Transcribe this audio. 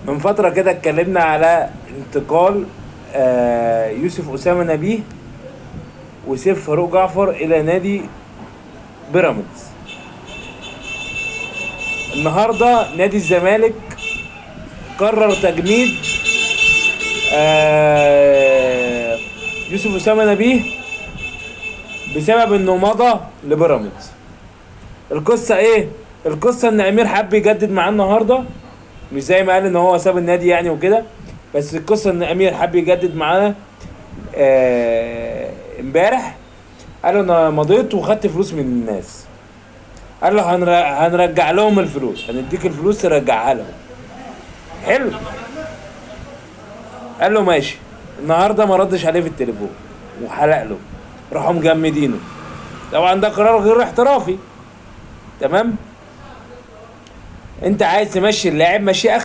من فترة كده اتكلمنا على انتقال يوسف أسامة نبيه وسيف فاروق جعفر إلى نادي بيراميدز. النهاردة نادي الزمالك قرر تجميد يوسف أسامة نبيه بسبب انه مضى لبيراميدز. القصة ايه؟ القصة ان امير حب يجدد معاه النهاردة، مش زي ما قال ان هو ساب النادي يعني وكده، بس القصة ان امير حب يجدد معانا امبارح. قال له انا مضيت وخدت فلوس من الناس، قال له هنرجع لهم الفلوس، هنديك الفلوس ترجعها لهم. حلو. قال له ماشي. النهارده ما ردش عليه في التليفون وحلق له، راحوا مجمدينه. طبعا ده قرار غير احترافي. تمام. انت عايز تمشي اللاعب مشي